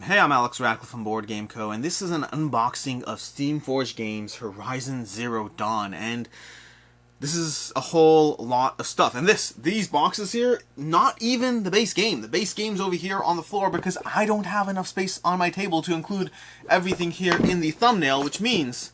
Hey, I'm Alex Radcliffe from Board Game Co., and this is an unboxing of Steamforged Games Horizon Zero Dawn, and this is a whole lot of stuff. And these boxes here, not even the base game. The base game's over here on the floor because I don't have enough space on my table to include everything here in the thumbnail, which means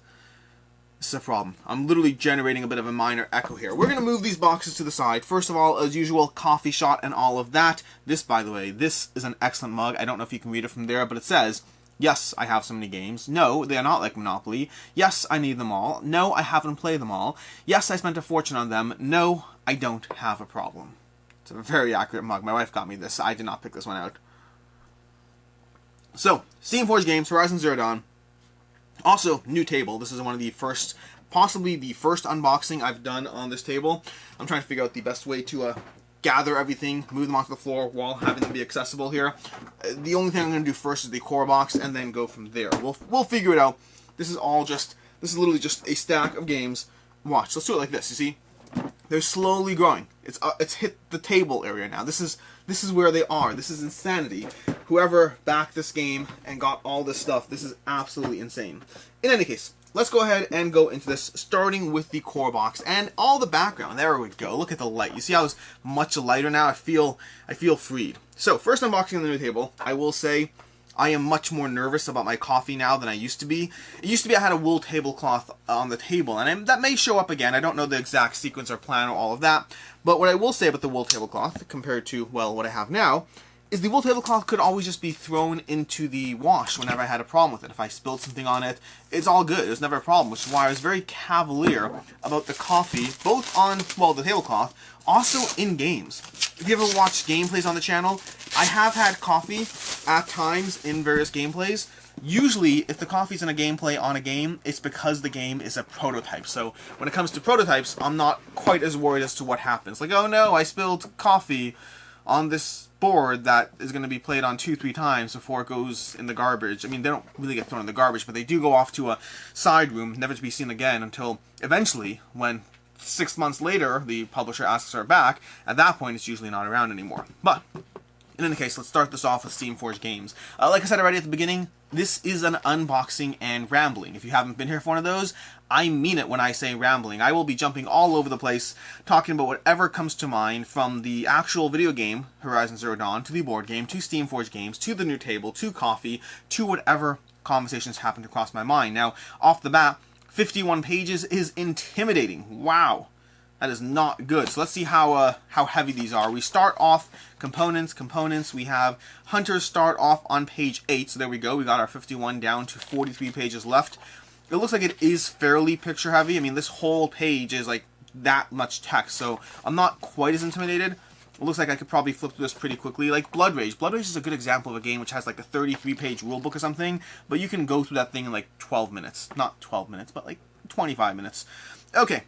this is a problem. I'm literally generating a bit of a minor echo here. We're going to move these boxes to the side. First of all, as usual, coffee shot and all of that. This, by the way, this is an excellent mug. I don't know if you can read it from there, but it says, yes, I have so many games. No, they are not like Monopoly. Yes, I need them all. No, I haven't played them all. Yes, I spent a fortune on them. No, I don't have a problem. It's a very accurate mug. My wife got me this. I did not pick this one out. So, Steamforged Games, Horizon Zero Dawn. Also, new table. This is one of the first, possibly the first unboxing I've done on this table. I'm trying to figure out the best way to gather everything, move them onto the floor while having them be accessible here. The only thing I'm going to do first is the core box and then go from there. We'll figure it out. This is literally just a stack of games. Watch, let's do it like this, you see? They're slowly growing. It's hit the table area now. This is where they are. This is insanity. Whoever backed this game and got all this stuff, this is absolutely insane. In any case, let's go ahead and go into this, starting with the core box and all the background. There we go. Look at the light. You see how it's much lighter now? I feel freed. So, first unboxing on the new table, I will say I am much more nervous about my coffee now than I used to be. It used to be I had a wool tablecloth on the table, and that may show up again. I don't know the exact sequence or plan or all of that, but what I will say about the wool tablecloth, compared to, well, what I have now, is the wool tablecloth could always just be thrown into the wash whenever I had a problem with it. If I spilled something on it, it's all good. It was never a problem, which is why I was very cavalier about the coffee, both on, well, the tablecloth, also in games. If you ever watched gameplays on the channel, I have had coffee at times in various gameplays. Usually, if the coffee's in a gameplay on a game, it's because the game is a prototype. So, when it comes to prototypes, I'm not quite as worried as to what happens. Like, oh no, I spilled coffee on this board that is going to be played on 2-3 times before it goes in the garbage. I mean, they don't really get thrown in the garbage, but they do go off to a side room, never to be seen again until eventually, when 6 months later, the publisher asks her back. At that point, it's usually not around anymore. But in any case, let's start this off with Steamforged Games. Like I said already at the beginning, this is an unboxing and rambling. If you haven't been here for one of those, I mean it when I say rambling. I will be jumping all over the place, talking about whatever comes to mind, from the actual video game, Horizon Zero Dawn, to the board game, to Steamforged Games, to the new table, to coffee, to whatever conversations happen to cross my mind. Now, off the bat, 51 pages is intimidating. Wow. That is not good. So let's see how heavy these are. We start off components. We have hunters start off on page 8. So there we go. We got our 51 down to 43 pages left. It looks like it is fairly picture heavy. I mean, this whole page is like that much text. So I'm not quite as intimidated. It looks like I could probably flip through this pretty quickly. Like Blood Rage. Blood Rage is a good example of a game which has like a 33-page rulebook or something. But you can go through that thing in like 12 minutes. Not 12 minutes, but like 25 minutes. Okay.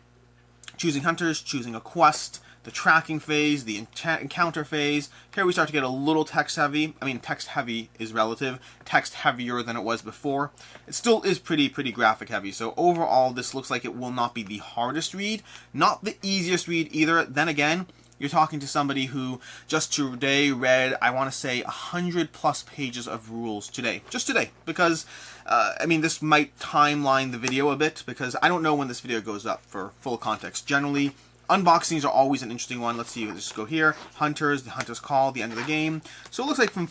Choosing hunters, choosing a quest, the tracking phase, the encounter phase. Here we start to get a little text heavy. I mean, text heavy is relative. Text heavier than it was before. It still is pretty graphic heavy. So overall, this looks like it will not be the hardest read. Not the easiest read either. Then again, you're talking to somebody who just today read, I want to say, 100+ pages of rules today. Just today. Because, I mean, this might timeline the video a bit, because I don't know when this video goes up for full context. Generally, unboxings are always an interesting one. Let's see, let's just go here. Hunters, the Hunter's Call, the end of the game. So it looks like from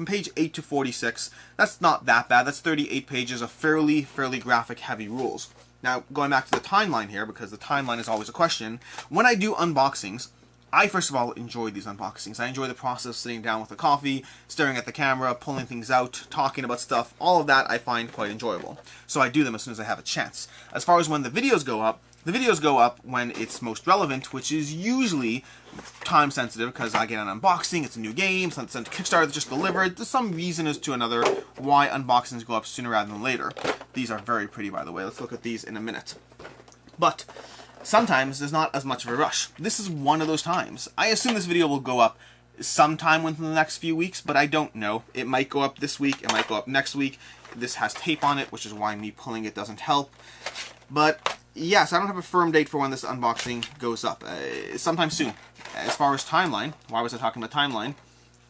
page 8 to 46, that's not that bad. That's 38 pages of fairly graphic heavy rules. Now, going back to the timeline here, because the timeline is always a question, when I do unboxings, I, first of all, enjoy these unboxings. I enjoy the process of sitting down with a coffee, staring at the camera, pulling things out, talking about stuff. All of that I find quite enjoyable. So I do them as soon as I have a chance. As far as when the videos go up when it's most relevant, which is usually time sensitive, because I get an unboxing, it's a new game, it's sent to Kickstarter that's just delivered. There's some reason as to another why unboxings go up sooner rather than later. These are very pretty, by the way. Let's look at these in a minute. But sometimes there's not as much of a rush. This is one of those times. I assume this video will go up sometime within the next few weeks, but I don't know. It might go up this week, it might go up next week. This has tape on it, which is why me pulling it doesn't help. But yes, I don't have a firm date for when this unboxing goes up. Sometime soon. As far as timeline, why was I talking about timeline?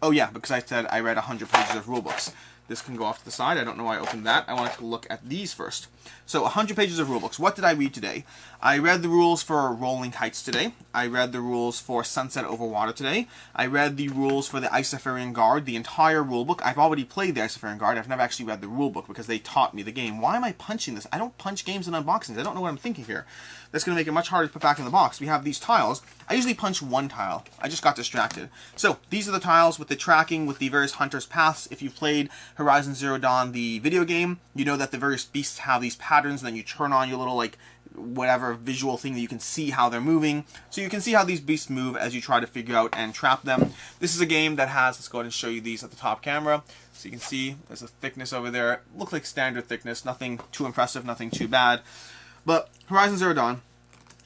Oh yeah, because I said I read 100 pages of rulebooks. This can go off to the side. I don't know why I opened that. I wanted to look at these first. So 100 pages of rulebooks. What did I read today? I read the rules for Rolling Heights today. I read the rules for Sunset Over Water today. I read the rules for the Isofarian Guard, the entire rulebook. I've already played the Isofarian Guard. I've never actually read the rulebook because they taught me the game. Why am I punching this? I don't punch games in unboxings. I don't know what I'm thinking here. That's going to make it much harder to put back in the box. We have these tiles. I usually punch one tile. I just got distracted. So these are the tiles with the tracking, with the various hunters' paths. If you've played Horizon Zero Dawn, the video game, you know that the various beasts have these patterns, and then you turn on your little, like, whatever visual thing that you can see how they're moving. So you can see how these beasts move as you try to figure out and trap them. This is a game that has, let's go ahead and show you these at the top camera. So you can see there's a thickness over there. It looks like standard thickness, nothing too impressive, nothing too bad. But Horizon Zero Dawn,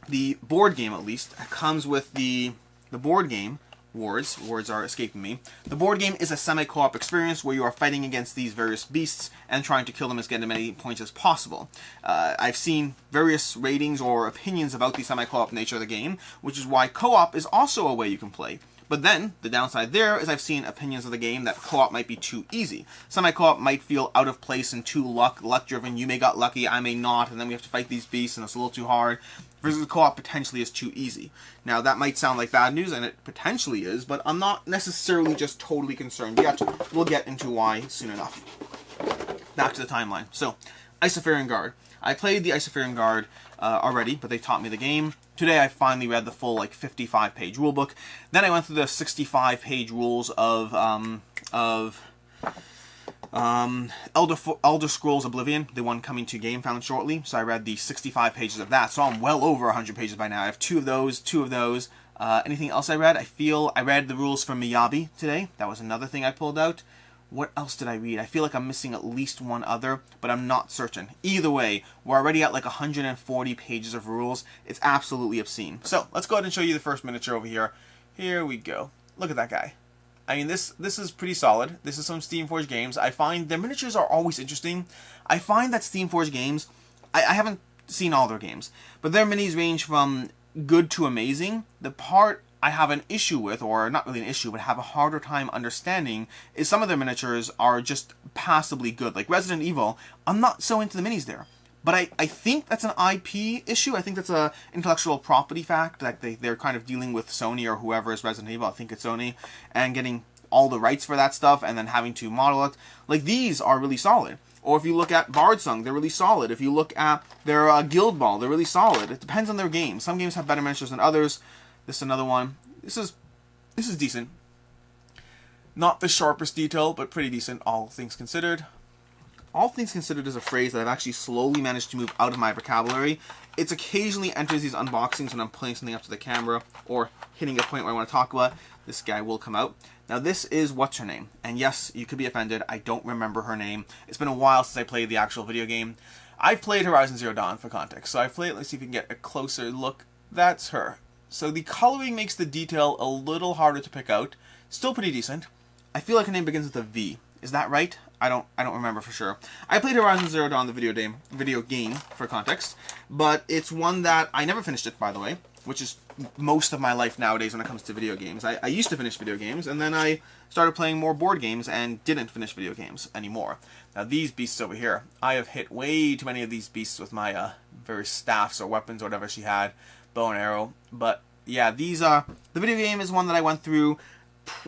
the board game at least, comes with the board game. Words are escaping me. The board game is a semi-co-op experience where you are fighting against these various beasts and trying to kill them as getting as many points as possible. I've seen various ratings or opinions about the semi-co-op nature of the game, which is why co-op is also a way you can play. But then, the downside there is I've seen opinions of the game that co-op might be too easy. Semi-co-op might feel out of place and too luck-driven. You may got lucky, I may not, and then we have to fight these beasts and it's a little too hard. Versus co-op potentially is too easy. Now, that might sound like bad news, and it potentially is, but I'm not necessarily just totally concerned yet. We'll get into why soon enough. Back to the timeline. So, Isofarian Guard. I played the Isofarian Guard already, but they taught me the game. Today I finally read the full, like, 55-page rulebook. Then I went through the 65-page rules of Elder Scrolls Oblivion, the one coming to GameFound shortly. So I read the 65 pages of that. So I'm well over 100 pages by now. I have two of those. Anything else I read? I read the rules for Miyabi today. That was another thing I pulled out. What else did I read? I feel like I'm missing at least one other, but I'm not certain. Either way, we're already at like 140 pages of rules. It's absolutely obscene. So let's go ahead and show you the first miniature over here. Here we go. Look at that guy. I mean, this is pretty solid. This is some Steamforged games. I find their miniatures are always interesting. I find that Steamforged games, I haven't seen all their games, but their minis range from good to amazing. The part I have an issue with, or not really an issue, but have a harder time understanding, is some of their miniatures are just passably good. Like Resident Evil, I'm not so into the minis there. But I think that's an IP issue. I think that's a intellectual property fact that they're kind of dealing with Sony or whoever is Resident Evil. I think it's Sony, and getting all the rights for that stuff and then having to model it. Like, these are really solid. Or if you look at Bardsung, they're really solid. If you look at their Guild Ball, they're really solid. It depends on their game. Some games have better miniatures than others. This is another one. This is decent. Not the sharpest detail, but pretty decent, all things considered. All things considered is a phrase that I've actually slowly managed to move out of my vocabulary. It occasionally enters these unboxings when I'm putting something up to the camera or hitting a point where I want to talk about. This guy will come out. Now this is what's her name. And yes, you could be offended. I don't remember her name. It's been a while since I played the actual video game. I've played Horizon Zero Dawn for context. So I've played it. Let's see if we can get a closer look. That's her. So the coloring makes the detail a little harder to pick out. Still pretty decent. I feel like her name begins with a V. Is that right? I don't remember for sure. I played Horizon Zero Dawn, the video game for context, but it's one that I never finished it, by the way, which is most of my life nowadays when it comes to video games. I used to finish video games, and then I started playing more board games and didn't finish video games anymore. Now these beasts over here, I have hit way too many of these beasts with my various staffs or weapons or whatever she had, bow and arrow. But yeah, these the video game is one that I went through,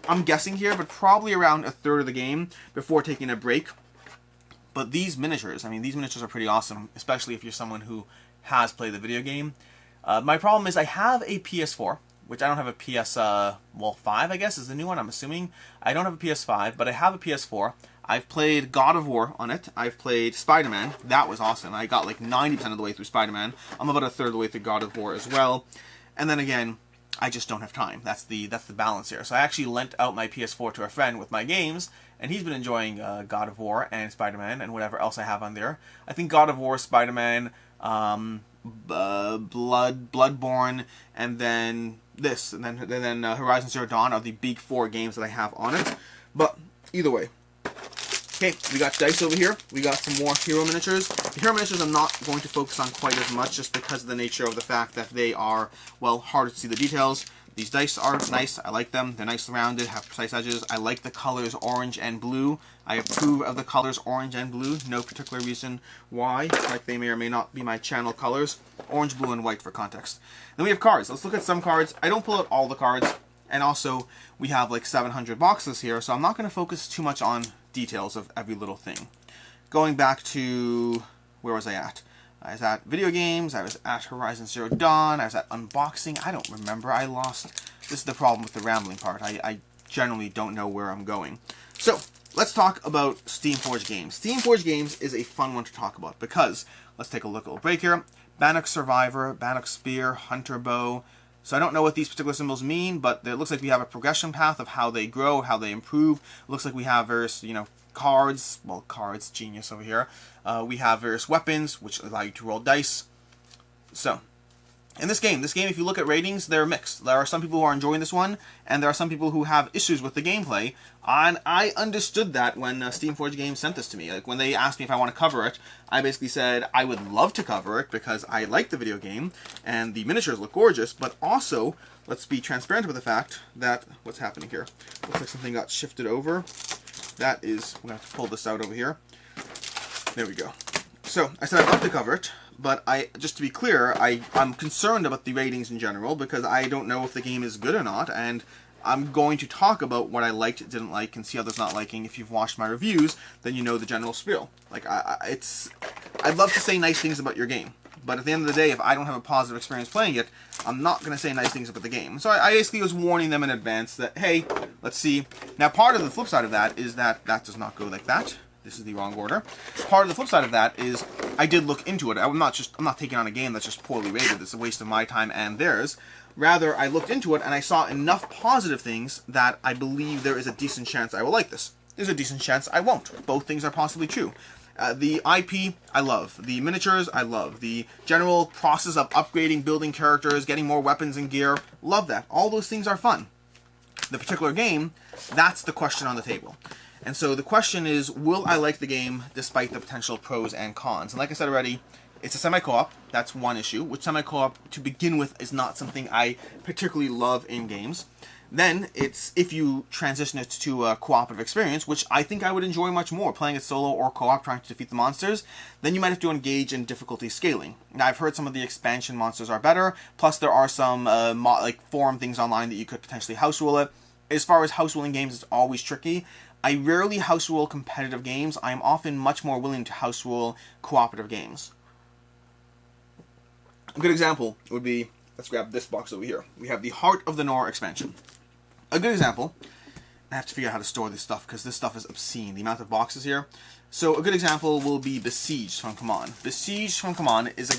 I'm guessing here, but probably around a third of the game before taking a break. But these miniatures, I mean, these miniatures are pretty awesome, especially if you're someone who has played the video game. My problem is I have a PS4, which I don't have a PS, well, 5, I guess, is the new one, I'm assuming. I don't have a PS5, but I have a PS4. I've played God of War on it. I've played Spider-Man. That was awesome. I got like 90% of the way through Spider-Man. I'm about a third of the way through God of War as well. And then again, I just don't have time. That's the balance here. So I actually lent out my PS4 to a friend with my games, and he's been enjoying God of War and Spider-Man and whatever else I have on there. I think God of War, Spider-Man, Bloodborne, and then this, and then Horizon Zero Dawn are the big 4 games that I have on it. But either way. Okay, we got dice over here. We got some more hero miniatures. The hero miniatures I'm not going to focus on quite as much just because of the nature of the fact that they are, well, harder to see the details. These dice are nice. I like them. They're nicely rounded, have precise edges. I like the colors orange and blue. I approve of the colors orange and blue. No particular reason why. Like they may or may not be my channel colors. Orange, blue, and white for context. Then we have cards. Let's look at some cards. I don't pull out all the cards. And also, we have like 700 boxes here, so I'm not going to focus too much on details of every little thing. Going back to... where was I at? I was at video games, I was at Horizon Zero Dawn, I was at unboxing. I don't remember. I lost. This is the problem with the rambling part. I generally don't know where I'm going. So, let's talk about Steamforged Games. Steamforged Games is a fun one to talk about because, let's take a look a little break here. Bannock Survivor, Bannock Spear, Hunter Bow. So I don't know what these particular symbols mean, but it looks like we have a progression path of how they grow, how they improve. It looks like we have various, cards. Well, cards, genius over here. We have various weapons, which allow you to roll dice. So, in this game, if you look at ratings, they're mixed. There are some people who are enjoying this one, and there are some people who have issues with the gameplay. And I understood that when Steamforged Games sent this to me. Like, when they asked me if I want to cover it, I basically said I would love to cover it because I like the video game, and the miniatures look gorgeous, but also, let's be transparent with the fact that, what's happening here? Looks like something got shifted over. That is, we're going to have to pull this out over here. There we go. So, I said I'd love to cover it, but just to be clear, I'm concerned about the ratings in general because I don't know if the game is good or not, and I'm going to talk about what I liked, didn't like, and see others not liking. If you've watched my reviews, then you know the general spiel. Like, I'd love to say nice things about your game, but at the end of the day, if I don't have a positive experience playing it, I'm not going to say nice things about the game. So I basically was warning them in advance that, hey, let's see. Now, part of the flip side of that is that does not go like that. This is the wrong order. Part of the flip side of that is I did look into it. I'm not taking on a game that's just poorly rated. It's a waste of my time and theirs. Rather, I looked into it and I saw enough positive things that I believe there is a decent chance I will like this. There's a decent chance I won't. Both things are possibly true. The IP, I love. The miniatures, I love. The general process of upgrading, building characters, getting more weapons and gear, love that. All those things are fun. The particular game, that's the question on the table. And so the question is, will I like the game despite the potential pros and cons? And like I said already, it's a semi-co-op. That's one issue, which semi-co-op, to begin with, is not something I particularly love in games. Then, it's if you transition it to a cooperative experience, which I think I would enjoy much more, playing it solo or co-op, trying to defeat the monsters, then you might have to engage in difficulty scaling. Now, I've heard some of the expansion monsters are better, plus there are some forum things online that you could potentially house rule it. As far as house ruling games, it's always tricky. I rarely house rule competitive games. I am often much more willing to house rule cooperative games. A good example would be, let's grab this box over here. We have the Heart of the Nora expansion. A good example, I have to figure out how to store this stuff because this stuff is obscene, the amount of boxes here. So a good example will be Besieged from Come Besieged from Come is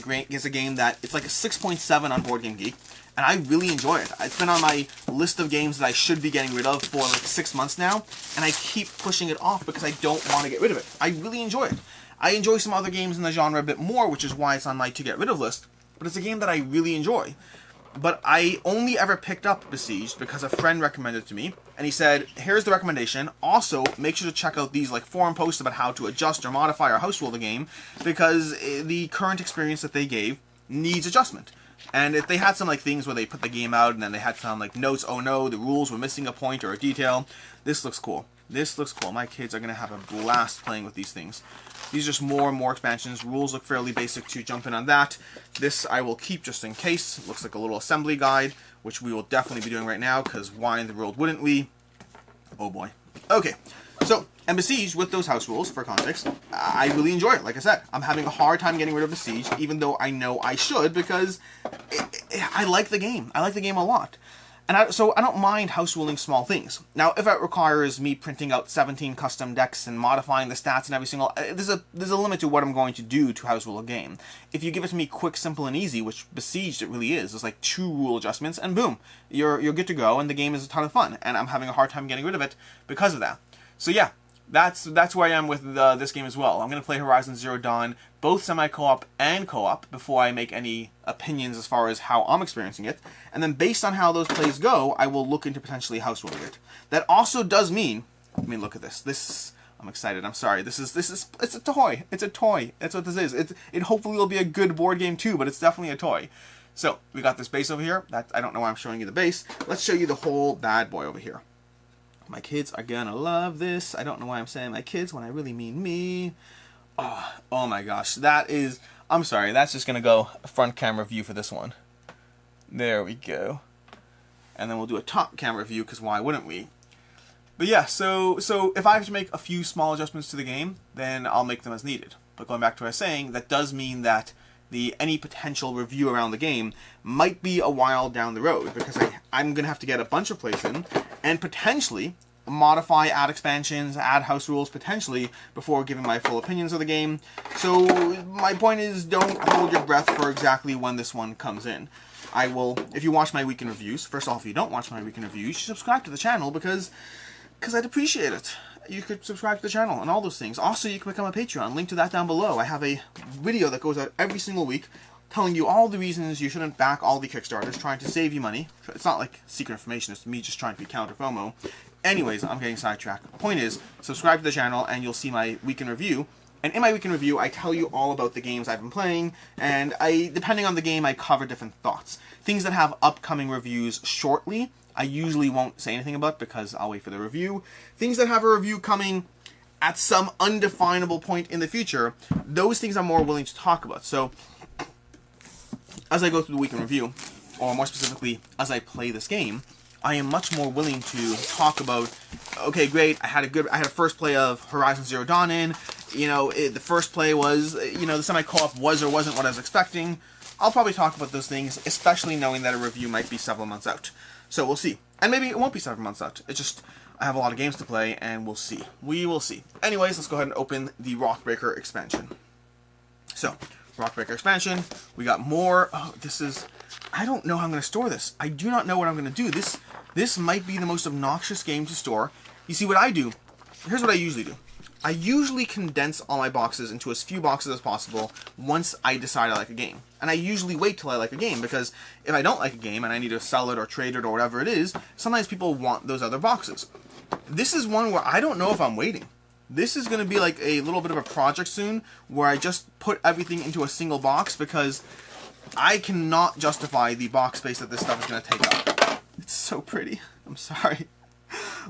a game that, it's like a 6.7 on Board Game Geek, and I really enjoy it. It's been on my list of games that I should be getting rid of for like 6 months now, and I keep pushing it off because I don't want to get rid of it. I really enjoy it. I enjoy some other games in the genre a bit more, which is why it's on my to get rid of list, but it's a game that I really enjoy. But I only ever picked up Besieged because a friend recommended it to me, and he said, here's the recommendation, also make sure to check out these forum posts about how to adjust or modify or house rule the game, because the current experience that they gave needs adjustment. And if they had some things where they put the game out and then they had some notes, oh no, the rules were missing a point or a detail, this looks cool. This looks cool. My kids are going to have a blast playing with these things. These are just more and more expansions. Rules look fairly basic to jump in on that. This I will keep just in case. It looks like a little assembly guide, which we will definitely be doing right now, because why in the world wouldn't we? Oh boy. Okay, so, and Besieged, with those house rules, for context, I really enjoy it. Like I said, I'm having a hard time getting rid of Besieged, even though I know I should, because I like the game. I like the game a lot. And so I don't mind house ruling small things. Now, if it requires me printing out 17 custom decks and modifying the stats and every single... There's a limit to what I'm going to do to house rule a game. If you give it to me quick, simple, and easy, which Besieged it really is, there's 2 rule adjustments, and boom, you're good to go, and the game is a ton of fun. And I'm having a hard time getting rid of it because of that. So yeah, that's where I am with this game as well. I'm going to play Horizon Zero Dawn, both semi-co-op and co-op, before I make any opinions as far as how I'm experiencing it. And then based on how those plays go, I will look into potentially house ruling it. That also does mean, look at this. I'm excited. I'm sorry. It's a toy. It's a toy. That's what this is. It hopefully will be a good board game too, but it's definitely a toy. So, we got this base over here. I don't know why I'm showing you the base. Let's show you the whole bad boy over here. My kids are gonna love this. I don't know why I'm saying my kids when I really mean me. Oh my gosh. That is... I'm sorry, that's just gonna go front camera view for this one. There we go. And then we'll do a top camera view, because why wouldn't we? But yeah, so if I have to make a few small adjustments to the game, then I'll make them as needed. But going back to what I was saying, that does mean that any potential review around the game might be a while down the road, because I'm going to have to get a bunch of plays in, and potentially modify, add expansions, add house rules, potentially, before giving my full opinions of the game. So my point is, don't hold your breath for exactly when this one comes in. I will, if you watch my weekend reviews, first off, if you don't watch my weekend reviews, you should subscribe to the channel, because I'd appreciate it. You could subscribe to the channel and all those things. Also, you can become a Patreon. Link to that down below. I have a video that goes out every single week telling you all the reasons you shouldn't back all the Kickstarters, trying to save you money. It's not like secret information. It's me just trying to be counter FOMO. Anyways, I'm getting sidetracked. The point is, subscribe to the channel and you'll see my weekend review. And in my weekend review, I tell you all about the games I've been playing, and depending on the game, I cover different thoughts. Things that have upcoming reviews shortly, I usually won't say anything about because I'll wait for the review. Things that have a review coming at some undefinable point in the future, those things I'm more willing to talk about. So, as I go through the weekend review, or more specifically, as I play this game, I am much more willing to talk about, okay, great, I had a first play of Horizon Zero Dawn in, you know, the first play was, you know, the semi-co-op was or wasn't what I was expecting. I'll probably talk about those things, especially knowing that a review might be several months out. So we'll see. And maybe it won't be several months out. It's just, I have a lot of games to play, and we'll see. We will see. Anyways, let's go ahead and open the Rockbreaker Expansion. So, Rockbreaker Expansion. We got more. Oh, this is... I don't know how I'm going to store this. I do not know what I'm going to do. This might be the most obnoxious game to store. You see, what I do... Here's what I usually do. I usually condense all my boxes into as few boxes as possible once I decide I like a game. And I usually wait till I like a game, because if I don't like a game and I need to sell it or trade it or whatever it is, sometimes people want those other boxes. This is one where I don't know if I'm waiting. This is going to be like a little bit of a project soon, where I just put everything into a single box, because I cannot justify the box space that this stuff is going to take up. It's so pretty. I'm sorry.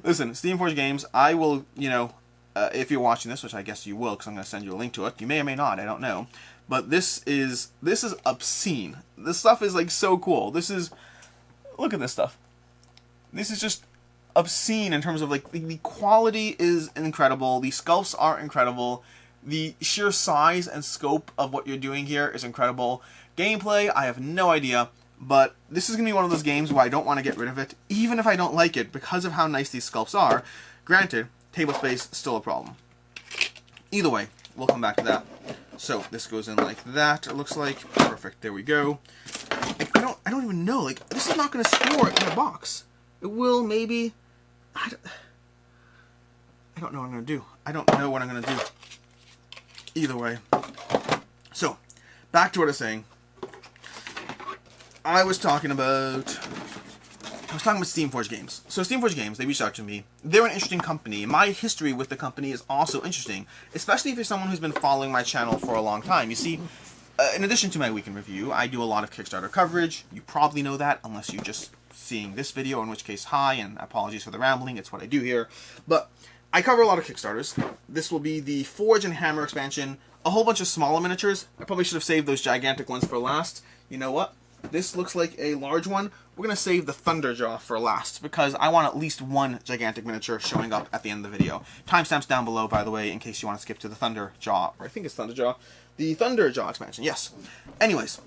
Listen, Steamforged Games, I will, you know... if you're watching this, which I guess you will, because I'm going to send you a link to it. You may or may not, I don't know. But this is obscene. This stuff is, like, so cool. Look at this stuff. This is just obscene in terms of, like, the quality is incredible. The sculpts are incredible. The sheer size and scope of what you're doing here is incredible. Gameplay, I have no idea. But this is going to be one of those games where I don't want to get rid of it, even if I don't like it, because of how nice these sculpts are. Granted, table space, still a problem. Either way, we'll come back to that. So, this goes in like that, it looks like. Perfect, there we go. I don't even know, like, this is not going to store in a box. It will, maybe. I don't know what I'm going to do. I don't know what I'm going to do. Either way. So, back to what I was saying. I was talking about Steamforged Games. So Steamforged Games, they reached out to me. They're an interesting company. My history with the company is also interesting, especially if you're someone who's been following my channel for a long time. You see, in addition to my weekend review, I do a lot of Kickstarter coverage. You probably know that, unless you're just seeing this video, in which case, hi, and apologies for the rambling. It's what I do here. But I cover a lot of Kickstarters. This will be the Forge and Hammer expansion, a whole bunch of smaller miniatures. I probably should have saved those gigantic ones for last. You know what? This looks like a large one. We're going to save the Thunderjaw for last, because I want at least one gigantic miniature showing up at the end of the video. Timestamps down below, by the way, in case you want to skip to the Thunderjaw, or I think it's Thunderjaw. The Thunderjaw expansion, yes. Anyways,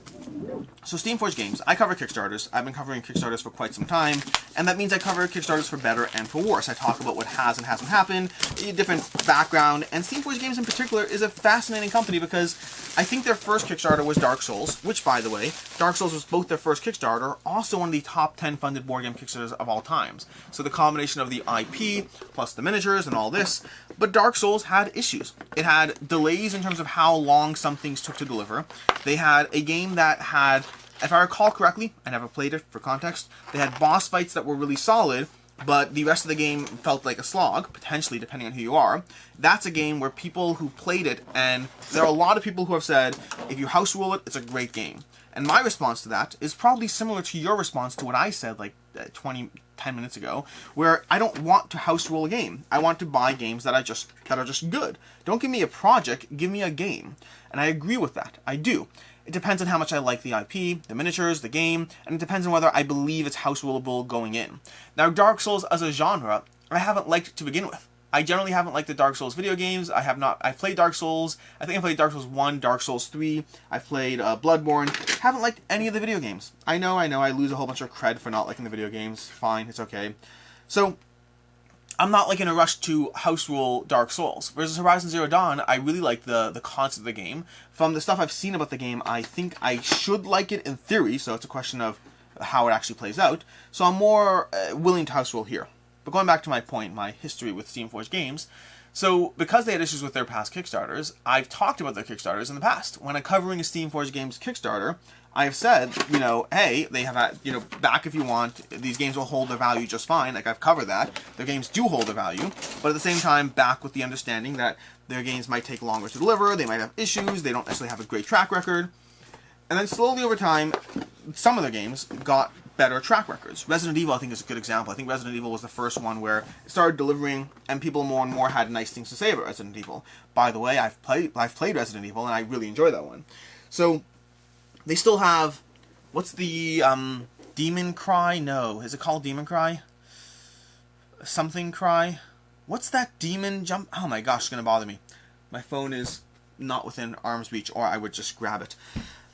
so Steamforged Games, I cover Kickstarters. I've been covering Kickstarters for quite some time, and that means I cover Kickstarters for better and for worse. I talk about what has and hasn't happened, a different background, and Steamforged Games in particular is a fascinating company because I think their first Kickstarter was Dark Souls, which, by the way, Dark Souls was both their first Kickstarter, also one of the top 10 funded board game Kickstarters of all times. So the combination of the IP, plus the miniatures and all this, but Dark Souls had issues. It had delays in terms of how long some things took to deliver. They had a game that had, if I recall correctly, I never played it for context, they had boss fights that were really solid, but the rest of the game felt like a slog, potentially, depending on who you are. That's a game where people who played it, and there are a lot of people who have said, if you house rule it, it's a great game. And my response to that is probably similar to your response to what I said like 10 minutes ago, where I don't want to house rule a game. I want to buy games that are just good. Don't give me a project, give me a game. And I agree with that. I do. It depends on how much I like the IP, the miniatures, the game, and it depends on whether I believe it's house ruleable going in. Now, Dark Souls as a genre, I haven't liked to begin with. I generally haven't liked the Dark Souls video games. I've played Dark Souls. I think I played Dark Souls 1, Dark Souls 3. I've played Bloodborne. Haven't liked any of the video games. I know, I lose a whole bunch of cred for not liking the video games. Fine, it's okay. So, I'm not like in a rush to house rule Dark Souls. Versus Horizon Zero Dawn, I really like the concept of the game. From the stuff I've seen about the game, I think I should like it in theory, so it's a question of how it actually plays out. So I'm more willing to house rule here. But going back to my point, my history with Steamforged Games, so because they had issues with their past Kickstarters, I've talked about their Kickstarters in the past. When I'm covering a Steamforged Games Kickstarter, I have said, hey, they have had, back if you want, these games will hold their value just fine, like I've covered that. Their games do hold their value, but at the same time, back with the understanding that their games might take longer to deliver, they might have issues, they don't necessarily have a great track record. And then slowly over time, some of their games got better track records. Resident Evil, I think, is a good example. I think Resident Evil was the first one where it started delivering, and people more and more had nice things to say about Resident Evil. By the way, I've played Resident Evil, and I really enjoy that one. So, they still have, what's the, Demon Cry? No, is it called Demon Cry? Something Cry? What's that demon jump? Oh my gosh, it's gonna bother me. My phone is not within arm's reach, or I would just grab it.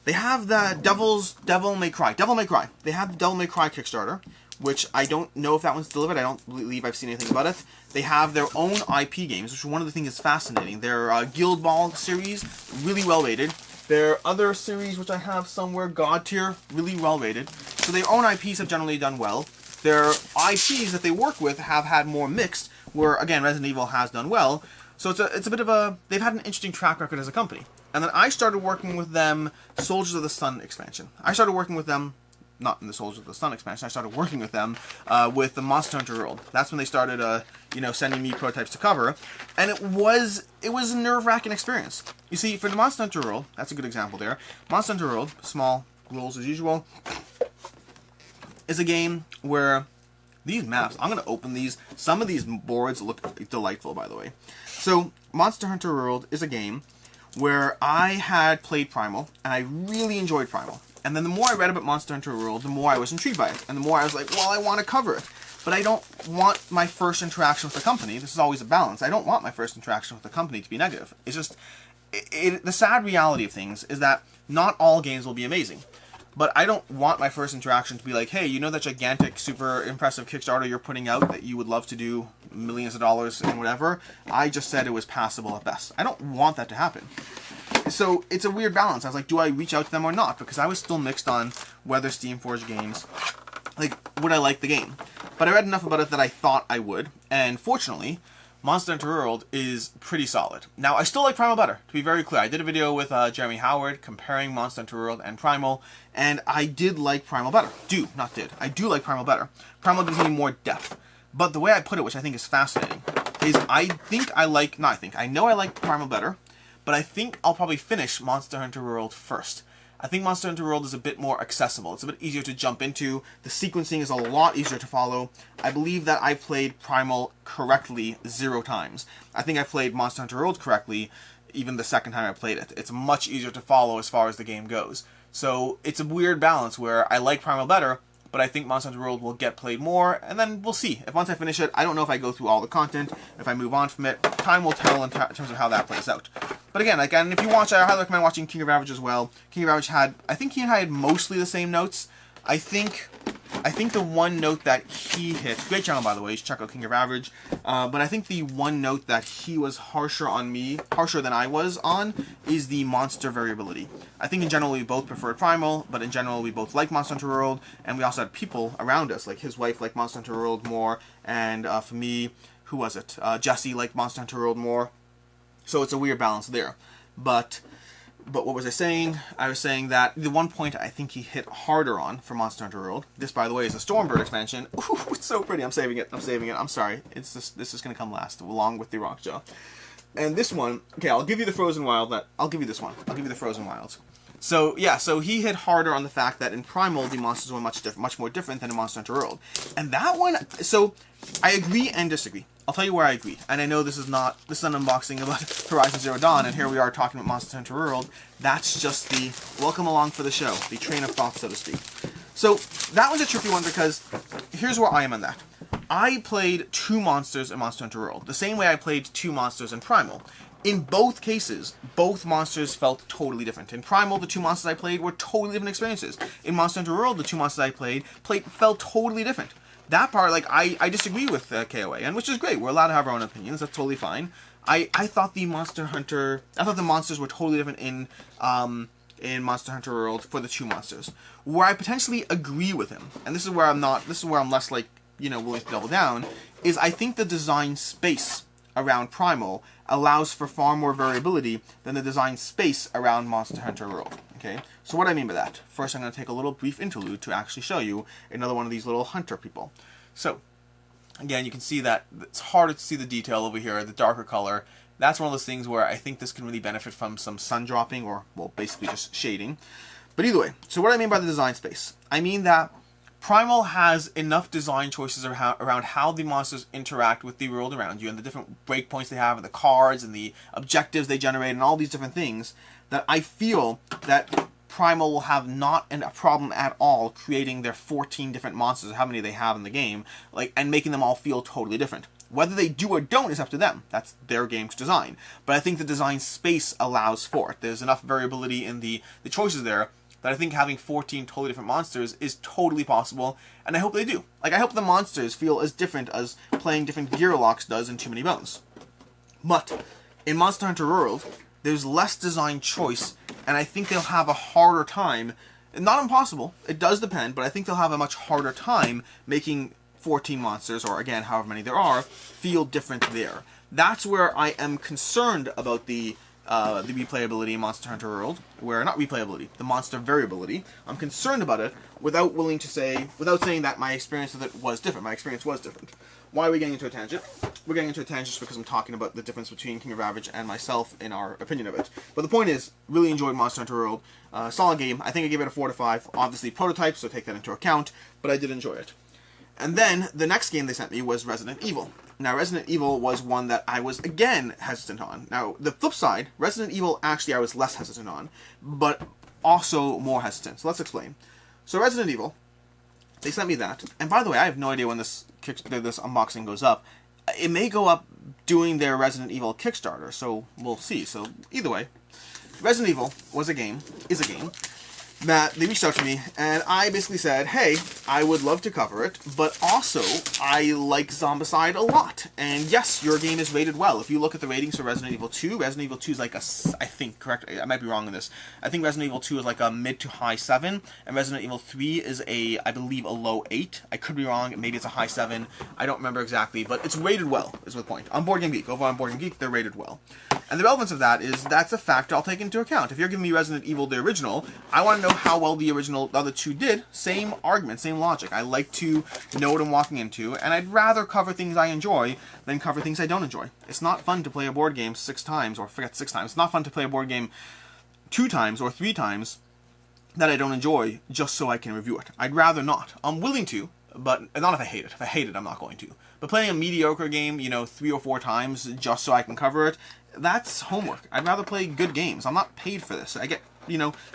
They have the Devil May Cry. They have the Devil May Cry Kickstarter, which I don't know if that one's delivered. I don't believe I've seen anything about it. They have their own IP games, which one of the things is fascinating. Their Guild Ball series, really well rated. Their other series, which I have somewhere, God Tier, really well rated. So their own IPs have generally done well. Their IPs that they work with have had more mixed, where, again, Resident Evil has done well. So it's a bit of a... They've had an interesting track record as a company. And then I started working with them, Soldiers of the Sun expansion. I started working with them, not in the Soldiers of the Sun expansion, I started working with them with the Monster Hunter World. That's when they started, sending me prototypes to cover. And it was a nerve-wracking experience. You see, for the Monster Hunter World, that's a good example there. Monster Hunter World, small rules as usual, is a game where these maps, I'm going to open these. Some of these boards look delightful, by the way. So, Monster Hunter World is a game where I had played Primal, and I really enjoyed Primal. And then the more I read about Monster Hunter World, the more I was intrigued by it. And the more I was like, well, I want to cover it. But I don't want my first interaction with the company, this is always a balance, I don't want my first interaction with the company to be negative. It's just, the sad reality of things is that not all games will be amazing. But I don't want my first interaction to be like, hey, you know that gigantic, super impressive Kickstarter you're putting out that you would love to do millions of dollars and whatever? I just said it was passable at best. I don't want that to happen. So it's a weird balance. I was like, do I reach out to them or not? Because I was still mixed on whether Steamforged Games, would I like the game? But I read enough about it that I thought I would. And fortunately, Monster Hunter World is pretty solid. Now, I still like Primal better, to be very clear. I did a video with Jeremy Howard comparing Monster Hunter World and Primal, and I did like Primal better. I do like Primal better. Primal gives me more depth. But the way I put it, which I think is fascinating, is I know I like Primal better, but I think I'll probably finish Monster Hunter World first. I think Monster Hunter World is a bit more accessible. It's a bit easier to jump into. The sequencing is a lot easier to follow. I believe that I've played Primal correctly 0 times. I think I've played Monster Hunter World correctly even the second time I played it. It's much easier to follow as far as the game goes. So it's a weird balance where I like Primal better, but I think Monster Hunter World will get played more, and then we'll see. If once I finish it, I don't know if I go through all the content, if I move on from it. Time will tell in terms of how that plays out. But again, and if you watch, I highly recommend watching King of Ravage as well. King of Ravage I think he and I had mostly the same notes. I think the one note that he hit, great channel by the way, you should check out King of Ravage, but I think the one note that he was harsher than I was on, is the monster variability. I think in general we both preferred Primal, but in general we both like Monster Hunter World, and we also had people around us, like his wife liked Monster Hunter World more, and for me, who was it? Jesse liked Monster Hunter World more. So it's a weird balance there. But But what was I saying? I was saying that the one point I think he hit harder on for Monster Hunter World. This, by the way, is a Stormbird expansion. Ooh, it's so pretty. I'm saving it. I'm sorry. This is going to come last, along with the Rockjaw. And this one, okay, I'll give you the Frozen Wild. I'll give you this one. I'll give you the Frozen Wilds. So yeah, so he hit harder on the fact that in Primal the monsters were much more different than in Monster Hunter World. And that one, so I agree and disagree. I'll tell you where I agree. And I know this is an unboxing about Horizon Zero Dawn, and here we are talking about Monster Hunter World. That's just the welcome along for the show, the train of thought, so to speak. So that one's a tricky one because here's where I am on that. I played 2 monsters in Monster Hunter World, the same way I played 2 monsters in Primal. In both cases, both monsters felt totally different. In Primal, the 2 monsters I played were totally different experiences. In Monster Hunter World, the 2 monsters I played felt totally different. That part, like, I disagree with KOA, and which is great. We're allowed to have our own opinions. That's totally fine. I thought the monsters were totally different in Monster Hunter World for the 2 monsters. Where I potentially agree with him, and this is where I'm less, like, willing to double down, is I think the design space around Primal allows for far more variability than the design space around Monster Hunter World. Okay, so what do I mean by that? First, I'm going to take a little brief interlude to actually show you another one of these little hunter people. So, again, you can see that it's harder to see the detail over here, the darker color. That's one of those things where I think this can really benefit from some sun dropping, or, well, basically just shading. But either way, so what do I mean by the design space? I mean that Primal has enough design choices around how the monsters interact with the world around you, and the different breakpoints they have, and the cards, and the objectives they generate, and all these different things, that I feel that Primal will have not a problem at all creating their 14 different monsters, or how many they have in the game, and making them all feel totally different. Whether they do or don't is up to them. That's their game's design. But I think the design space allows for it. There's enough variability in the choices there that I think having 14 totally different monsters is totally possible, and I hope they do. I hope the monsters feel as different as playing different gear locks does in Too Many Bones. But in Monster Hunter World, there's less design choice, and I think they'll have a harder time, not impossible, it does depend, but I think they'll have a much harder time making 14 monsters, or again, however many there are, feel different there. That's where I am concerned about the replayability in Monster Hunter World, not replayability, the monster variability. I'm concerned about it without saying that my experience with it was different. My experience was different. Why are we getting into a tangent? We're getting into a tangent just because I'm talking about the difference between King of Ravage and myself in our opinion of it. But the point is, really enjoyed Monster Hunter World. Solid game. I think I gave it a 4 to 5. Obviously prototype, so take that into account, but I did enjoy it. And then, the next game they sent me was Resident Evil. Now, Resident Evil was one that I was, again, hesitant on. Now, the flip side, Resident Evil, actually, I was less hesitant on, but also more hesitant. So let's explain. So, Resident Evil, they sent me that. And by the way, I have no idea when this unboxing goes up. It may go up doing their Resident Evil Kickstarter, so we'll see. So, either way, Resident Evil is a game, that they reached out to me, and I basically said, hey, I would love to cover it, but also, I like Zombicide a lot, and yes, your game is rated well. If you look at the ratings for Resident Evil 2, Resident Evil 2 is like I think, correct, I might be wrong on this, I think Resident Evil 2 is like a mid to high 7, and Resident Evil 3 is I believe, a low 8. I could be wrong, maybe it's a high 7, I don't remember exactly, but it's rated well, is the point. On Board Game Geek, over on Board Game Geek, they're rated well. And the relevance of that is, that's a factor I'll take into account. If you're giving me Resident Evil, the original, I want to know how well the other 2 did. Same argument, same logic. I like to know what I'm walking into, and I'd rather cover things I enjoy than cover things I don't enjoy. It's not fun to play a board game 6 times, or forget 6 times. It's not fun to play a board game 2 times or 3 times that I don't enjoy just so I can review it. I'd rather not. I'm willing to, but not if I hate it. If I hate it, I'm not going to. But playing a mediocre game, 3 or 4 times just so I can cover it, that's homework. I'd rather play good games. I'm not paid for this. I get,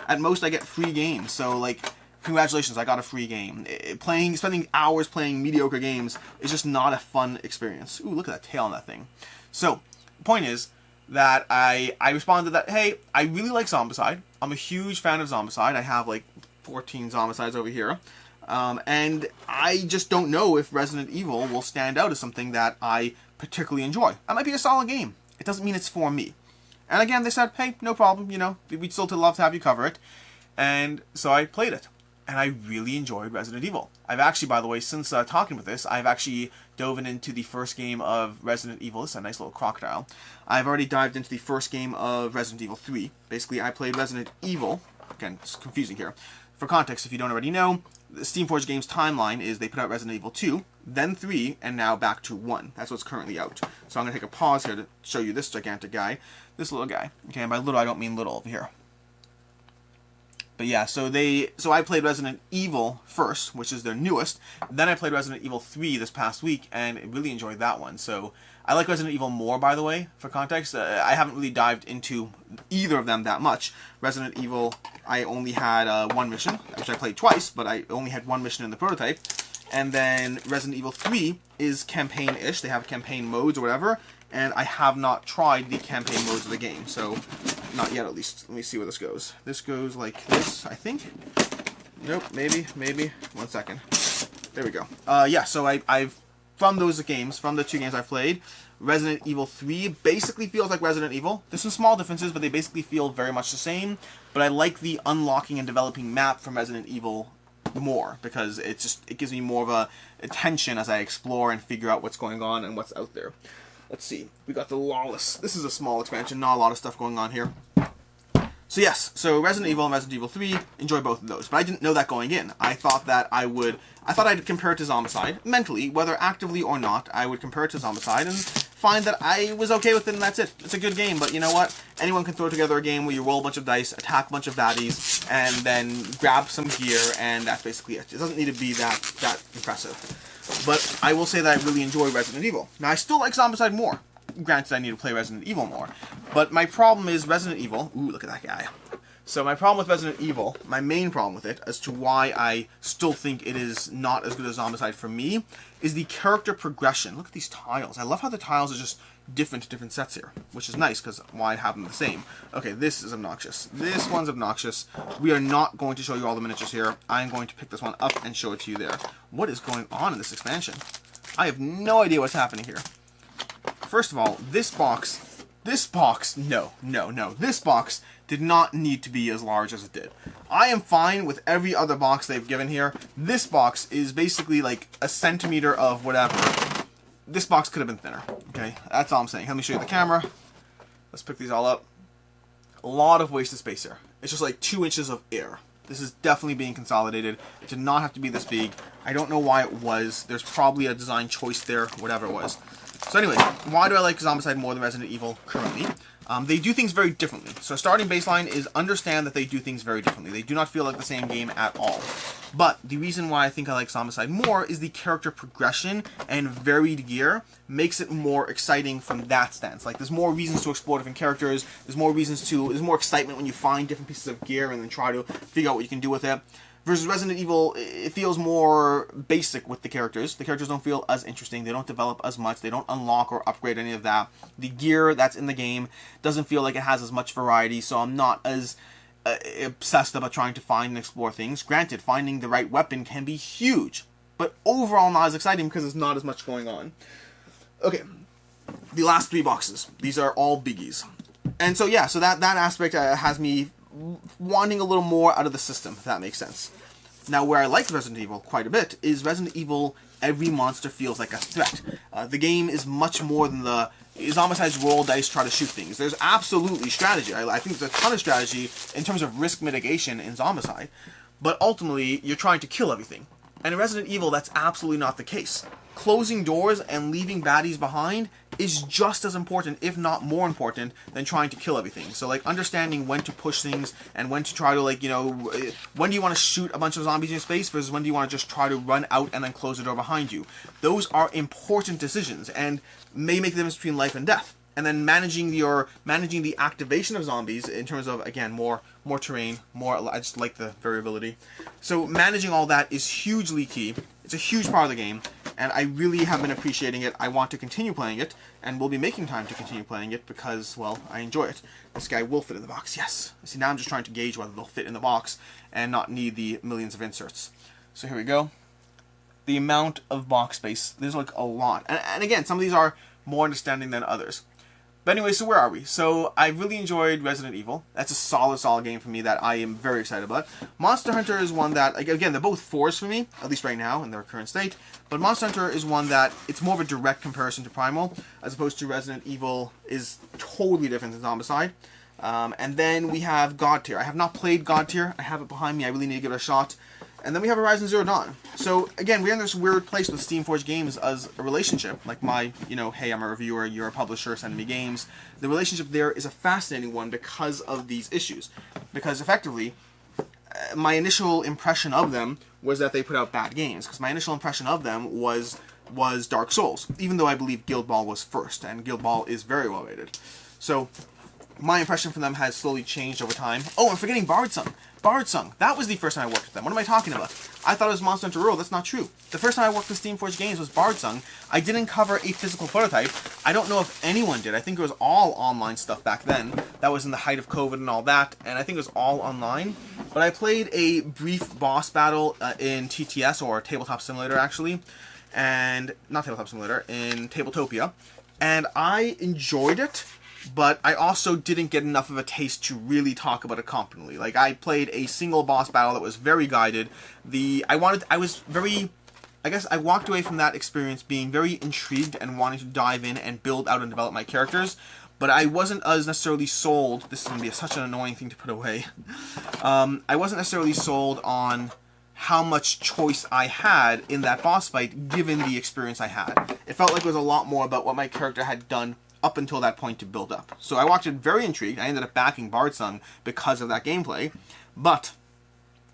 at most I get free games. So, congratulations, I got a free game. Spending hours playing mediocre games is just not a fun experience. Ooh, look at that tail on that thing. So, the point is that I responded that, hey, I really like Zombicide. I'm a huge fan of Zombicide. I have, 14 Zombicides over here. And I just don't know if Resident Evil will stand out as something that I particularly enjoy. That might be a solid game. It doesn't mean it's for me. And again, they said, hey, no problem, we'd still love to have you cover it. And so I played it. and I really enjoyed Resident Evil. I've actually, by the way, since talking with this, I've actually dove into the first game of Resident Evil. This is a nice little crocodile. I've already dived into the first game of Resident Evil 3. Basically, I played Resident Evil. Again, it's confusing here. For context, if you don't already know, the Steamforged Games timeline is they put out Resident Evil 2, then 3, and now back to 1. That's what's currently out. So I'm going to take a pause here to show you this gigantic guy. This little guy. Okay, and by little, I don't mean little over here. But yeah, so I played Resident Evil first, which is their newest. Then I played Resident Evil 3 this past week, and really enjoyed that one. So I like Resident Evil more, by the way, for context. I haven't really dived into either of them that much. Resident Evil, I only had one mission, which I played twice, but I only had one mission in the prototype. And then Resident Evil 3 is campaign-ish. They have campaign modes or whatever, and I have not tried the campaign modes of the game, so not yet at least. Let me see where this goes. This goes like this, I think. Nope, maybe. 1 second. There we go. Yeah, so I've from those games, from the 2 games I've played, Resident Evil 3 basically feels like Resident Evil. There's some small differences, but they basically feel very much the same. But I like the unlocking and developing map from Resident Evil more, because it gives me more of a attention as I explore and figure out what's going on and what's out there. Let's see. We got the Lawless. This is a small expansion, not a lot of stuff going on here. So yes, so Resident Evil and Resident Evil 3, enjoy both of those. But I didn't know that going in. I thought I'd compare it to Zombicide. Mentally, whether actively or not, I would compare it to Zombicide and find that I was okay with it and that's it. It's a good game, but you know what? Anyone can throw together a game where you roll a bunch of dice, attack a bunch of baddies, and then grab some gear, and that's basically it. It doesn't need to be that impressive. But I will say that I really enjoy Resident Evil. Now, I still like Zombicide more. Granted, I need to play Resident Evil more. But my problem is Resident Evil... Ooh, look at that guy. So my problem with Resident Evil, my main problem with it, as to why I still think it is not as good as Zombicide for me, is the character progression. Look at these tiles. I love how the tiles are just different to different sets here, which is nice, because why have them the same? Okay, this is obnoxious. This one's obnoxious. We are not going to show you all the miniatures here. I'm going to pick this one up and show it to you there. What is going on in this expansion? I have no idea what's happening here. First of all, this box, this box did not need to be as large as it did. I am fine with every other box they've given here. This box is basically like a centimeter of whatever. This box could have been thinner, okay? That's all I'm saying. Let me show you the camera. Let's pick these all up. A lot of wasted space here. It's just like 2 inches of air. This is definitely being consolidated. It did not have to be this big. I don't know why it was. There's probably a design choice there, whatever it was. So anyway, why do I like Zombicide more than Resident Evil currently? They do things very differently. So starting baseline is understand that they do things very differently. They do not feel like the same game at all. But the reason why I think I like Zombicide more is the character progression and varied gear makes it more exciting from that stance. Like, there's more reasons to explore different characters. There's more excitement when you find different pieces of gear and then try to figure out what you can do with it. Versus Resident Evil, it feels more basic with the characters. The characters don't feel as interesting. They don't develop as much. They don't unlock or upgrade any of that. The gear that's in the game doesn't feel like it has as much variety, so I'm not as obsessed about trying to find and explore things. Granted, finding the right weapon can be huge, but overall not as exciting because there's not as much going on. Okay, the last 3 boxes. These are all biggies. And so yeah, so that aspect has me wanting a little more out of the system, if that makes sense. Now, where I like Resident Evil quite a bit is Resident Evil, every monster feels like a threat. The game is much more than the Zombicide's roll dice, try to shoot things. There's absolutely strategy. I think there's a ton of strategy in terms of risk mitigation in Zombicide, but ultimately, you're trying to kill everything. And in Resident Evil, that's absolutely not the case. Closing doors and leaving baddies behind is just as important, if not more important, than trying to kill everything. So, like, understanding when to push things and when to try to, like, you know, when do you want to shoot a bunch of zombies in space versus when do you want to just try to run out and then close the door behind you. Those are important decisions and may make the difference between life and death. And then managing the activation of zombies in terms of, again, more terrain, I just like the variability. So managing all that is hugely key. It's a huge part of the game, and I really have been appreciating it. I want to continue playing it, and will be making time to continue playing it because, well, I enjoy it. This guy will fit in the box, yes. See, now I'm just trying to gauge whether they'll fit in the box and not need the millions of inserts. So here we go. The amount of box space, there's like a lot. And again, some of these are more understanding than others. But anyway, so where are we? So I really enjoyed Resident Evil. That's a solid game for me that I am very excited about. Monster Hunter is one that, again, they're both 4s for me, at least right now in their current state. But Monster Hunter is one that, it's more of a direct comparison to Primal, as opposed to Resident Evil is totally different than Zombicide. And then we have God Tier. I have not played God Tier. I have it behind me. I really need to give it a shot. And then we have Horizon Zero Dawn. So, again, we're in this weird place with Steamforged Games as a relationship. Like my, hey, I'm a reviewer, you're a publisher, send me games. The relationship there is a fascinating one because of these issues. Because, effectively, my initial impression of them was that they put out bad games. Because my initial impression of them was Dark Souls. Even though I believe Guild Ball was first. And Guild Ball is very well rated. So, my impression from them has slowly changed over time. Oh, I'm forgetting Bardsung. Bardsung. That was the first time I worked with them. What am I talking about? I thought it was Monster Hunter World. That's not true. The first time I worked with Steamforged Games was Bardsung. I didn't cover a physical prototype. I don't know if anyone did. I think it was all online stuff back then. That was in the height of COVID and all that. And I think it was all online. But I played a brief boss battle in TTS, or Tabletop Simulator, actually. And, not Tabletop Simulator, in Tabletopia. And I enjoyed it. But I also didn't get enough of a taste to really talk about it competently. Like, I played a single boss battle that was very guided. I walked away from that experience being very intrigued and wanting to dive in and build out and develop my characters. But I wasn't as necessarily sold. This is going to be such an annoying thing to put away. I wasn't necessarily sold on how much choice I had in that boss fight, given the experience I had. It felt like it was a lot more about what my character had done up until that point to build up. So I walked in very intrigued. I ended up backing Bardsung because of that gameplay. But,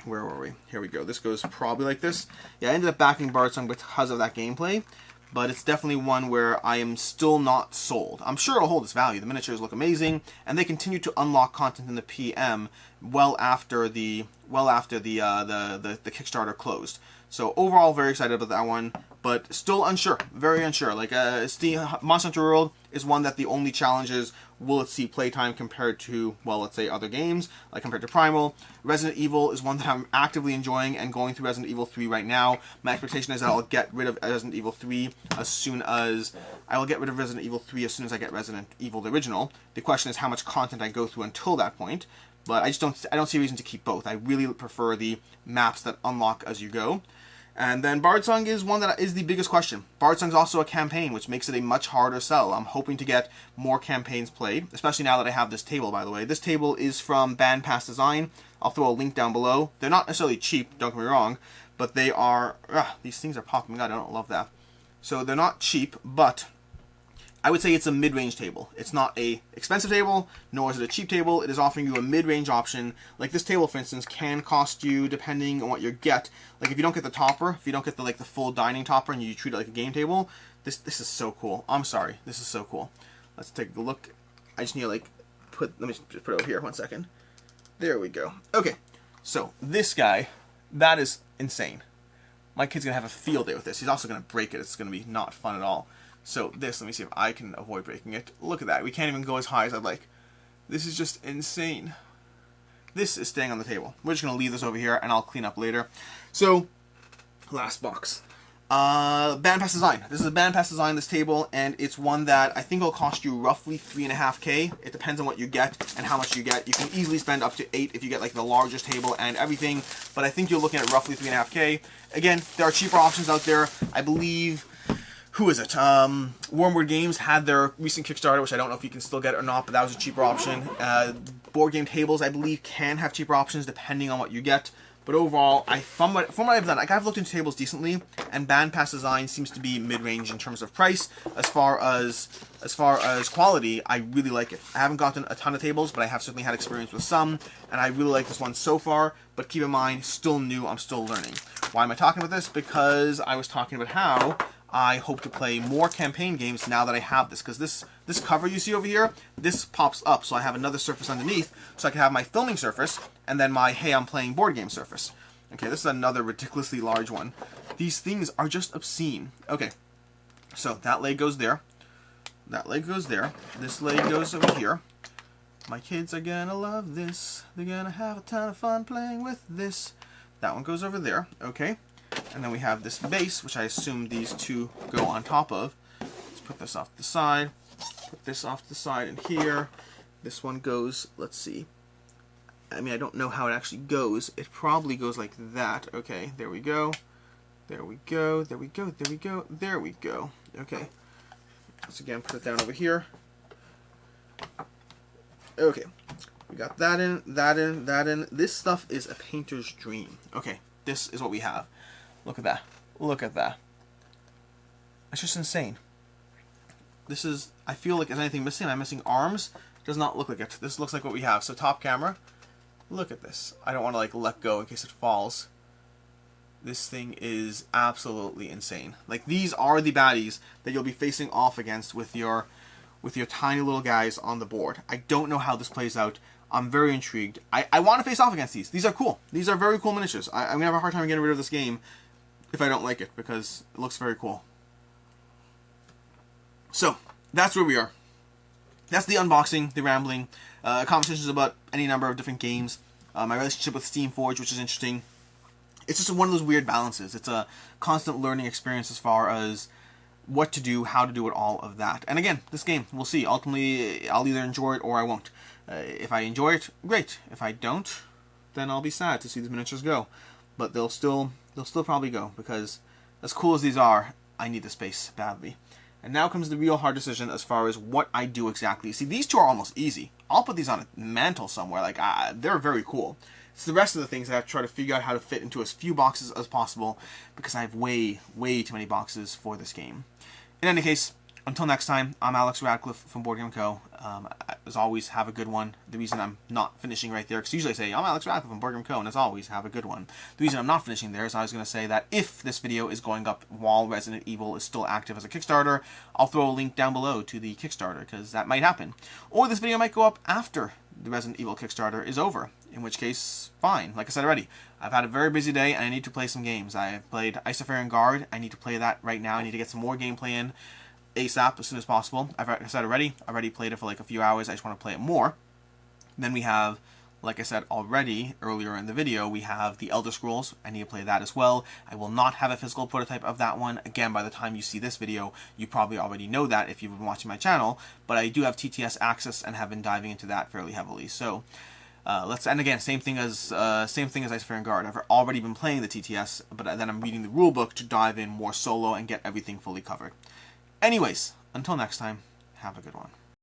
where were we? Here we go. This goes probably like this. Yeah, I ended up backing Bardsung because of that gameplay. But it's definitely one where I am still not sold. I'm sure it'll hold its value. The miniatures look amazing, and they continue to unlock content in the PM well after the Kickstarter closed. So overall, very excited about that one, but still unsure, very unsure. Like Monster Hunter World is one that the only challenge is, will it see playtime compared to, well, let's say other games, like compared to Primal. Resident Evil is one that I'm actively enjoying and going through Resident Evil 3 right now. My expectation is that I'll get rid of Resident Evil 3 as soon as I get Resident Evil the original. The question is how much content I go through until that point. But I don't see a reason to keep both. I really prefer the maps that unlock as you go. And then Bardsung is one that is the biggest question. Bardsung's also a campaign, which makes it a much harder sell. I'm hoping to get more campaigns played, especially now that I have this table, by the way. This table is from Band Pass Design. I'll throw a link down below. They're not necessarily cheap, don't get me wrong, but they are... these things are popping out. I don't love that. So they're not cheap, but I would say it's a mid-range table. It's not a expensive table, nor is it a cheap table. It is offering you a mid-range option. Like this table, for instance, can cost you, depending on what you get. Like if you don't get the topper, if you don't get the full dining topper and you treat it like a game table, this is so cool. I'm sorry, this is so cool. Let's take a look. I just need to let me just put it over here 1 second. There we go. Okay, so this guy, that is insane. My kid's gonna have a field day with this. He's also gonna break it. It's gonna be not fun at all. So this, let me see if I can avoid breaking it. Look at that. We can't even go as high as I'd like. This is just insane. This is staying on the table. We're just going to leave this over here and I'll clean up later. So, last box. Band Pass Design. This is a Band Pass Design, this table, and it's one that I think will cost you roughly $3.5K. It depends on what you get and how much you get. You can easily spend up to $8 if you get like the largest table and everything, but I think you're looking at roughly $3.5K. Again, there are cheaper options out there. I believe... Who is it? Wormwood Games had their recent Kickstarter, which I don't know if you can still get it or not, but that was a cheaper option. Board game tables, I believe, can have cheaper options depending on what you get. But overall, from what I've done, I've looked into tables decently, and Band Pass Design seems to be mid-range in terms of price. As far as quality, I really like it. I haven't gotten a ton of tables, but I have certainly had experience with some, and I really like this one so far. But keep in mind, still new, I'm still learning. Why am I talking about this? Because I was talking about how I hope to play more campaign games now that I have this, because this cover you see over here, this pops up, so I have another surface underneath, so I can have my filming surface, and then my, hey, I'm playing board game surface. Okay, this is another ridiculously large one. These things are just obscene. Okay, so that leg goes there, that leg goes there, this leg goes over here. My kids are gonna love this, they're gonna have a ton of fun playing with this. That one goes over there, okay. And then we have this base, which I assume these two go on top of. Let's put this off to the side. Put this off to the side and here. This one goes, let's see. I mean, I don't know how it actually goes. It probably goes like that. Okay, there we go. There we go, there we go, there we go, there we go. Okay. Let's again put it down over here. Okay. We got that in, that in, that in. This stuff is a painter's dream. Okay, this is what we have. Look at that. Look at that. It's just insane. This is, I feel like, is anything missing? Am I missing arms? Does not look like it. This looks like what we have. So top camera, look at this. I don't want to like let go in case it falls. This thing is absolutely insane. Like, these are the baddies that you'll be facing off against with your tiny little guys on the board. I don't know how this plays out. I'm very intrigued. I want to face off against these. These are cool. These are very cool miniatures. I'm going to have a hard time getting rid of this game if I don't like it, because it looks very cool. So, that's where we are. That's the unboxing, the rambling, conversations about any number of different games, my relationship with Steamforge, which is interesting. It's just one of those weird balances. It's a constant learning experience as far as what to do, how to do it, all of that. And again, this game, we'll see. Ultimately, I'll either enjoy it or I won't. If I enjoy it, great. If I don't, then I'll be sad to see these miniatures go. But they'll still probably go, because as cool as these are, I need the space badly. And now comes the real hard decision as far as what I do exactly. See, these two are almost easy. I'll put these on a mantle somewhere. Like, they're very cool. It's the rest of the things that I have to try to figure out how to fit into as few boxes as possible, because I have way, way too many boxes for this game. In any case, until next time, I'm Alex Radcliffe from Board Game Co. As always, have a good one. The reason I'm not finishing right there, because usually I say, I'm Alex Radcliffe from Board Game Co. And as always, have a good one. The reason I'm not finishing there is I was going to say that if this video is going up while Resident Evil is still active as a Kickstarter, I'll throw a link down below to the Kickstarter, because that might happen. Or this video might go up after the Resident Evil Kickstarter is over, in which case, fine. Like I said already, I've had a very busy day and I need to play some games. I've played Isofaring Guard. I need to play that right now. I need to get some more gameplay in ASAP, as soon as possible. Like I said already, I already played it for like a few hours. I just want to play it more. Then we have, like I said already earlier in the video, we have the Elder Scrolls. I need to play that as well. I will not have a physical prototype of that one. Again, by the time you see this video, you probably already know that if you've been watching my channel. But I do have TTS access and have been diving into that fairly heavily. So and again, same thing as Isofaring Guard. I've already been playing the TTS, but then I'm reading the rulebook to dive in more solo and get everything fully covered. Anyways, until next time, have a good one.